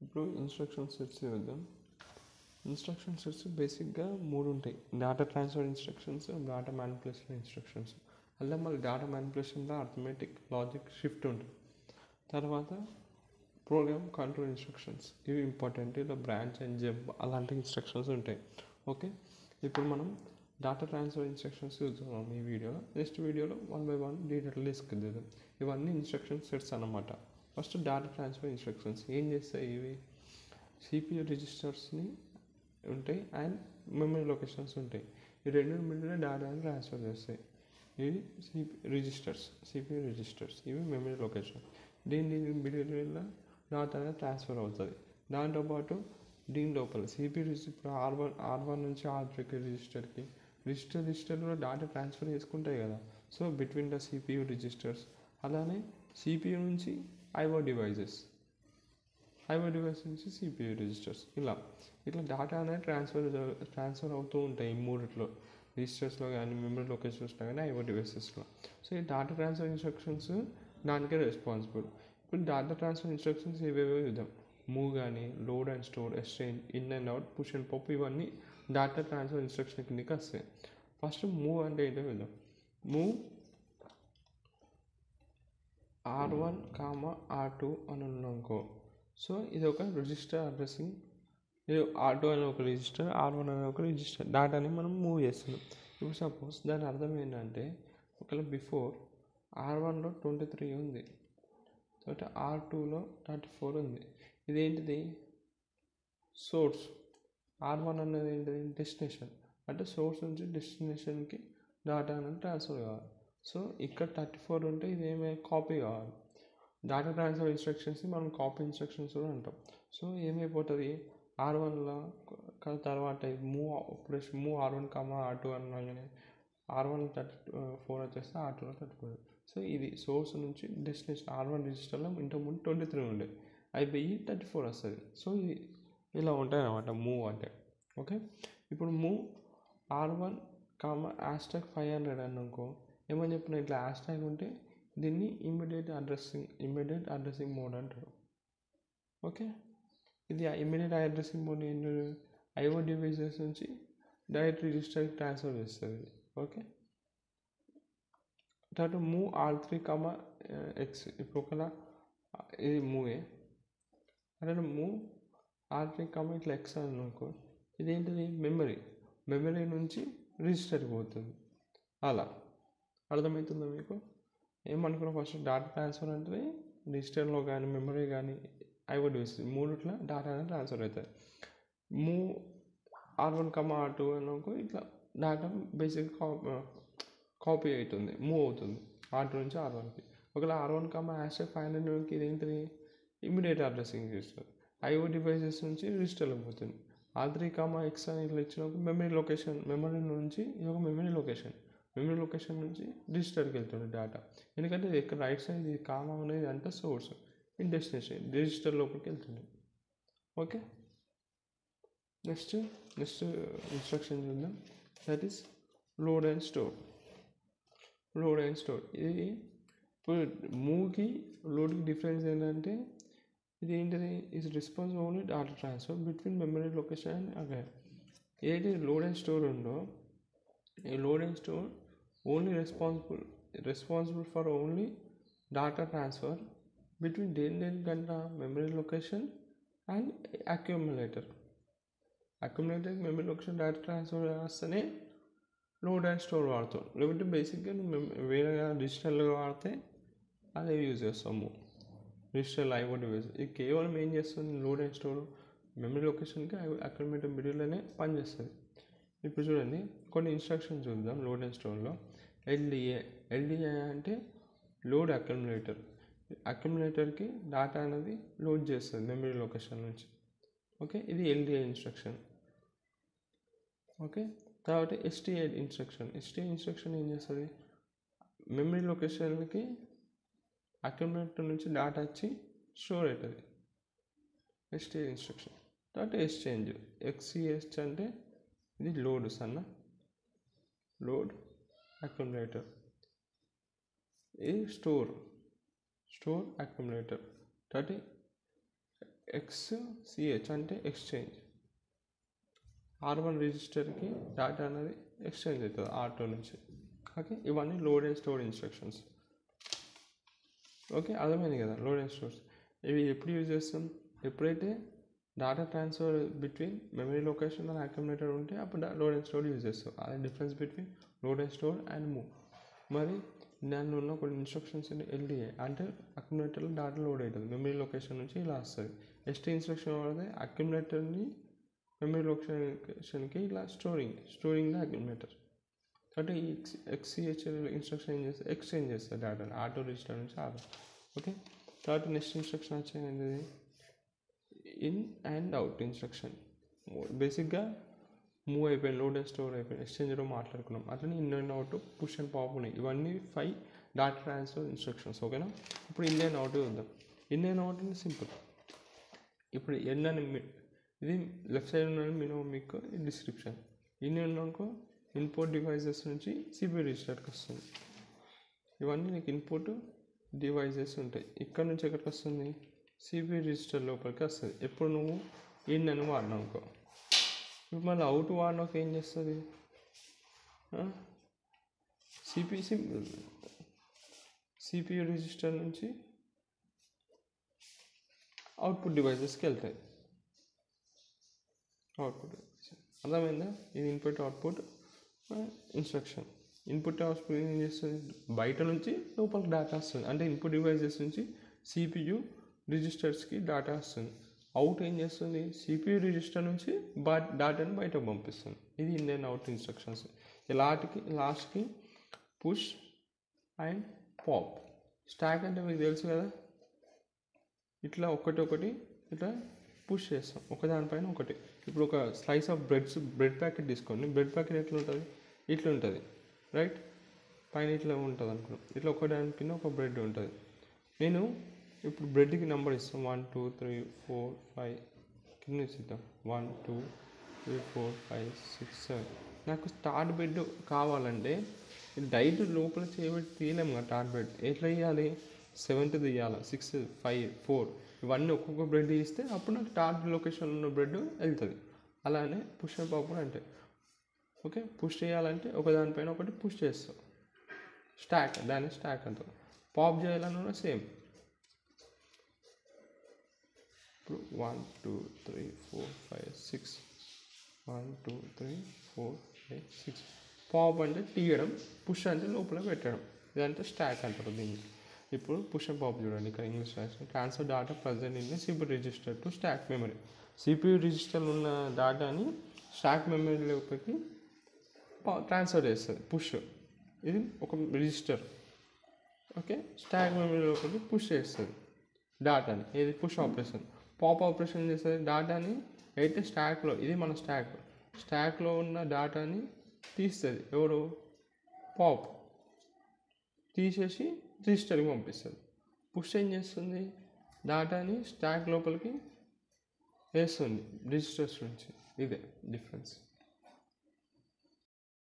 ఇప్పుడు instruction sets చూద్దాం. Instruction sets బేసిక్గా 3 ఉంటాయి. Data transfer instructions, data manipulation instructions. అలా మళ్ళీ డేటా మ్యానిపులేషన్లో అర్థమెటిక్, లాజిక్, షిఫ్ట్ ఉంటుంది. తర్వాత ప్రోగ్రామ్ కంట్రోల్ ఇన్స్ట్రక్షన్స్, ఇవి ఇంపార్టెంట్. ఇలా బ్రాంచ్ అండ్ జంప్ అలాంటి ఇన్స్ట్రక్షన్స్ ఉంటాయి. ఓకే, ఇప్పుడు మనం డేటా ట్రాన్స్ఫర్ ఇన్స్ట్రక్షన్స్ చూద్దాం ఈ వీడియోలో. నెక్స్ట్ వీడియోలో 1 by 1 డీటెయిల్ డిస్కస్ చేద్దాం. ఇవన్నీ ఇన్స్ట్రక్షన్ సెట్స్ అన్నమాట. ఫస్ట్ డేటా ట్రాన్స్ఫర్ ఇన్స్ట్రక్షన్స్ ఏం చేస్తాయి? ఇవి సిపియు రిజిస్టర్స్ని ఉంటాయి అండ్ మెమరీ లొకేషన్స్ ఉంటాయి. ఈ రెండు మిడిల్లో డేటాని ట్రాన్స్ఫర్ చేస్తాయి. ఇవి సిపియు రిజిస్టర్స్, ఇవి మెమరీ లొకేషన్. దీని మిడిల్ డేటా అనేది ట్రాన్స్ఫర్ అవుతుంది. దాంతోపాటు దీని లోపల సిపియు రిజిస్టర్ ఆర్1 నుంచి ఆర్3కి రిజిస్టర్లో డేటా ట్రాన్స్ఫర్ చేసుకుంటాయి కదా. So between the CPU registers, అలానే సిపియు నుంచి ఐఓ డివైజెస్ నుంచి సిపియు రిజిస్టర్స్, ఇట్లా డేటా అనేది ట్రాన్స్ఫర్ అవుతూ ఉంటాయి. ఈ మూడిట్లో, రిజిస్టర్స్లో కానీ, మెమరీ లొకేషన్స్లో కానీ, ఐఓ డివైసెస్లో. సో ఈ డేటా ట్రాన్స్ఫర్ ఇన్స్ట్రక్షన్స్ దానికే రెస్పాన్సిబుల్. ఇప్పుడు డేటా ట్రాన్స్ఫర్ ఇన్స్ట్రక్షన్స్ ఏవేవో చూద్దాం. మూవ్ కానీ, load and store, exchange, in and out, push and pop, ఇవన్నీ డేటా ట్రాన్స్ఫర్ ఇన్స్ట్రక్షన్ కిందకి వస్తాయి. ఫస్ట్ మూవ్ అంటే ఏంటో చూద్దాం. మూవ్ R1, R2 అని ఉన్నానుకో, సో ఇది ఒక రిజిస్టర్ అడ్రసింగ్. ఇది R2 అనే ఒక రిజిస్టర్, R1 అనే ఒక రిజిస్టర్, డేటాని మనం మూవ్ చేస్తున్నాం. ఇప్పుడు సపోజ్ దాని అర్థం ఏంటంటే, ఒకవేళ బిఫోర్ R1లో 23 ఉంది, తర్వాత R2లో 34 ఉంది. ఇదేంటిది? సోర్స్. R1 అనేది ఏంటిది? డెస్టినేషన్. అంటే సోర్స్ నుంచి డెస్టినేషన్కి డేటా అనేది ట్రాన్స్ఫర్ కావాలి. సో ఇక్కడ 34 ఉంటే ఇది కాపీ కావాలి. డేటా ట్రాన్స్ఫర్ ఇన్స్ట్రక్షన్స్ని మనం కాపీ ఇన్స్ట్రక్షన్స్ కూడా అంటాం. సో ఏమైపోతుంది? R1లో తర్వాత మూవ్ R1, R2 అనగానే R1 34 వచ్చేస్తే R2లో 34. సో ఇది సోర్స్ నుంచి డెస్టినేషన్. R1 రిజిస్టర్లో ఇంతకుముందు 23 ఉండే, అయిపోయి 34 వస్తుంది. సో ఇలా ఉంటాయి అన్నమాట మూవ్ అంటే. ఓకే, ఇప్పుడు మూవ్ R1, #500 అనుకో, ఏమని చెప్పిన ఇట్లా హ్యాష్ట్యాగ్ ఉంటే దీన్ని ఇమ్మీడియట్ అడ్రసింగ్ మోడ్ అంటారు. ఓకే, ఇది ఇమ్మీడియట్ అడ్రసింగ్ మోడ్ ఏంటి? ఐఓ డివైసెస్ నుంచి డైరెక్ట్ రిజిస్టర్కి ట్రాన్స్ఫర్ చేస్తుంది. ఓకే, తర్వాత మూవ్ R3, X. ఇప్పుడు ఒకలా ఇది మూవే, అదే మూవ్ R3, ఇట్లా X అనుకో, ఇదేంటిది? మెమరీ నుంచి రిజిస్టర్కి పోతుంది. అలా అర్థమవుతుందా మీకు? ఏమనుకున్నా, ఫస్ట్ డేటా ట్రాన్స్ఫర్ అంటే డిజిటల్లో కానీ, మెమరీ కానీ, ఐఓ డివైసెస్ మూడిట్లో డేటా అనేది ట్రాన్స్ఫర్ అవుతుంది. మూవ్ R1, R2 అనుకో, ఇట్లా డేటా బేసిక్ కాపీ అవుతుంది, మూవ్ అవుతుంది R2 నుంచి R1కి. ఒకవేళ R1, #500కి ఇదేంటిది? ఇమ్మీడియట్ అడ్రసింగ్ చేస్తుంది. ఐఓ డివైసెస్ నుంచి రిజిస్టర్లోకి పోతుంది. R3, X అని ఇట్లా ఇచ్చినప్పుడు మెమరీ నుంచి ఇది ఒక మెమరీ లొకేషన్ నుంచి రిజిస్టర్కి వెళ్తుంది డేటా. ఎందుకంటే ఇది ఇక్కడ రైట్ సైడ్, ఇది కామా అనేది అంటే సోర్స్, ఇది డెస్టినేషన్, రిజిస్టర్ లోపలికి వెళ్తుంది. ఓకే, నెక్స్ట్ ఇన్స్ట్రక్షన్ చూద్దాం. That is load and store. ఇది ఇప్పుడు మూవ్కి లోడ్కి డిఫరెన్స్ ఏంటంటే, ఇది ఏంటిది? Is response only data transfer between memory location and again. ఏది లోడ్ అండ్ స్టోర్ ఉందో, ఈ load and store only responsible for only data transfer between దేనికంట? Memory location and accumulator. Memory location data transfer వస్తేనే load and store వాడతాం. లేకపోతే బేసిక్గా వేరే డిజిటల్గా వాడితే అదే యూజ్ చేస్తాము, డిజిటల్ ఐఓ డివైస్. ఇది కేవలం ఏం చేస్తుంది? లోడ్ అండ్ స్టోర్ మెమరీ లొకేషన్కి అక్యుములేటర్ మిడిల్లోనే పనిచేస్తుంది. ఇప్పుడు చూడండి, కొన్ని ఇన్స్ట్రక్షన్స్ చూద్దాం లోడ్ అండ్ స్టోర్లో. ఎల్డిఏ అంటే లోడ్ అక్యుములేటర్కి డేటా అనేది లోడ్ చేస్తుంది మెమరీ లొకేషన్ నుంచి. ఓకే, ఇది ఎల్డిఏ ఇన్స్ట్రక్షన్. ఓకే, తర్వాత ఎస్టీఏ ఇన్స్ట్రక్షన్ ఏం చేస్తుంది? మెమరీ లొకేషన్కి అక్యుములేటర్ నుంచి డేటా వచ్చి స్టోర్ అవుతుంది, ఎస్టీఏ ఇన్స్ట్రక్షన్. తర్వాత ఎక్స్చేంజ్, XCH అంటే ఇది లోడ్ అక్యుములేటర్. ఇది స్టోర్ అక్యుములేటర్. తర్వాత XCH అంటే ఎక్స్చేంజ్. R1 రిజిస్టర్కి డేటా అనేది ఎక్స్చేంజ్ అవుతుంది R2 నుంచి. ఓకే, ఇవన్నీ load and store instructions. Okay, అర్థమైంది కదా. లోడ్ అండ్ స్టోర్స్ ఇవి ఎప్పుడు యూజ్ చేస్తాం? ఎప్పుడైతే data transfer between memory location and accumulator ఉంటే అప్పుడు లోడ్ అండ్ స్టోర్ యూజ్ చేస్తాం. అదే difference between load and store and move. మరి దానిలో ఉన్న కొన్ని ఇన్స్ట్రక్షన్స్ LDA అంటే అక్యుములేటర్లో డేటా లోడ్ అవుతుంది మెమరీ లొకేషన్ నుంచి ఇలా వస్తుంది. ST ఇన్స్ట్రక్షన్ వాడితే అక్యుములేటర్ని మెమరీ లొకేషన్కి ఇలా స్టోరింగ్ ద అక్యుములేటర్. కాబట్టి ఈ XCH ఇన్స్ట్రక్షన్ ఏం చేస్తే ఎక్స్చేంజ్ చేస్తుంది డేటాని R2 రిజిస్టర్ నుంచి R1. ఓకే, తర్వాత నెక్స్ట్ ఇన్స్ట్రక్షన్ వచ్చేది ఇన్ అండ్ అవుట్ ఇన్స్ట్రక్షన్. బేసిక్గా మూవ్ అయిపోయింది, లోడ్ అండ్ స్టోర్ అయిపోయింది, ఎక్స్చేంజ్లో మాట్లాడుకున్నాం. అట్లనే in and out, push and pop ఉన్నాయి. ఇవన్నీ 5 డేటా ట్రాన్స్ఫర్ ఇన్స్ట్రక్షన్స్. ఓకేనా. ఇప్పుడు ఇన్ అండ్ అవుట్ చూద్దాం. ఇన్ అండ్ అవుట్ అంటే సింపుల్. ఇప్పుడు ఎన్ అని ఇది లెఫ్ట్ సైడ్ ఉన్న మీకు డిస్క్రిప్షన్. ఇన్ అనుకో ఇన్పుట్ డివైజెస్ నుంచి CPU రిజిస్టర్కి వస్తుంది. ఇవన్నీ నీకు ఇన్పుట్ డివైజెస్ ఉంటాయి. ఇక్కడ నుంచి ఎక్కడికి వస్తుంది? CPU రిజిస్టర్ లోపలికి వస్తుంది. ఎప్పుడు నువ్వు ఇన్ అని వాడినావు అనుకో. ఇప్పుడు మళ్ళీ అవుట్ వాడినాక ఏం చేస్తుంది? CPU రిజిస్టర్ నుంచి అవుట్పుట్ డివైజెస్కి వెళ్తాయి. అవుట్పుట్ అర్థమైందా? ఇది input output instruction. Input output ఏం చేస్తుంది? బయట నుంచి లోపలికి డేటా వస్తుంది. అంటే ఇన్పుట్ డివైజెస్ నుంచి CPU రిజిస్టర్స్కి డేటా వస్తుంది. అవుట్ ఏం చేస్తుంది? CPU రిజిస్టర్ నుంచి డేటాని బయటకు పంపిస్తుంది. ఇది ఇన్ అండ్ అవుట్ ఇన్స్ట్రక్షన్స్. లాస్ట్కి పుష్ అండ్ పాప్. స్టాక్ అంటే మీకు తెలుసు కదా, ఇట్లా ఒకటి ఇట్లా పుష్ చేస్తాం ఒకదానిపైన ఒకటి. ఇప్పుడు ఒక స్లైస్ ఆఫ్ బ్రెడ్ ప్యాకెట్ తీసుకోండి. బ్రెడ్ ప్యాకెట్ ఎట్లా ఉంటుంది? ఇట్లా ఉంటుంది, రైట్? పైన ఇట్లా ఉంటుంది అనుకున్నాం. ఇట్లా ఒకదానిపైన ఒక బ్రెడ్ ఉంటుంది. నేను ఇప్పుడు బ్రెడ్కి నెంబర్ ఇస్తాం 1 2 3 4 5 కింద ఇస్తాం 1 2 3 4 5 6 7. నాకు స్టార్ట్ బెడ్ కావాలంటే డైట్ లోపల చేయబెట్టి తీయలేము కదా. స్టార్ట్ బెడ్ ఎట్లా తీయాలి? 7th తీయాలి, 6 5 4 ఇవన్నీ ఒక్కొక్క బ్రెడ్ ఇస్తే అప్పుడు నాకు స్టార్ట్ లొకేషన్లో ఉన్న బ్రెడ్ వెళ్తుంది. అలానే పుష్ అండ్ పాప్ అంటే ఓకే, పుష్ చేయాలంటే ఒకదానిపైన ఒకటి పుష్ చేస్తాం. స్టాక్, దాన్ని స్టాక్ అంటారు. పాప్ చేయాలన్నా సేమ్. ఇప్పుడు 1 2 3 4 5 6 1 2 3 4 5 6. పాప్ అంటే తీయడం, పుష్ అంటే లోపల పెట్టడం. ఇదంటే స్టాక్ అంటారు దీన్ని. ఇప్పుడు పుష్ అండ్ పాప్ చూడండి. ఇక్కడ ఇంగ్లీష్ రాసిన transfer data present in CPU register to stock memory. CPU రిజిస్టర్లో ఉన్న డేటాని స్టాక్ మెమరీలోకి ట్రాన్స్ఫర్ చేస్తుంది పుష్. ఇది ఒక రిజిస్టర్. ఓకే, స్టాక్ మెమరీలోకి పుష్ చేస్తుంది డేటాని. ఇది పుష్ ఆపరేషన్. పాప్ ఆపరేషన్ చేస్తుంది డేటాని అయితే స్టాక్లో, ఇది మన స్టాక్లో ఉన్న డేటాని తీస్తుంది. ఎవరు? పాప్ తీసేసి రిజిస్టర్కి పంపిస్తుంది. పుష్ ఏం చేస్తుంది? డేటాని స్టాక్ లోపలికి వేస్తుంది రిజిస్టర్స్ నుంచి. ఇదే డిఫరెన్స్.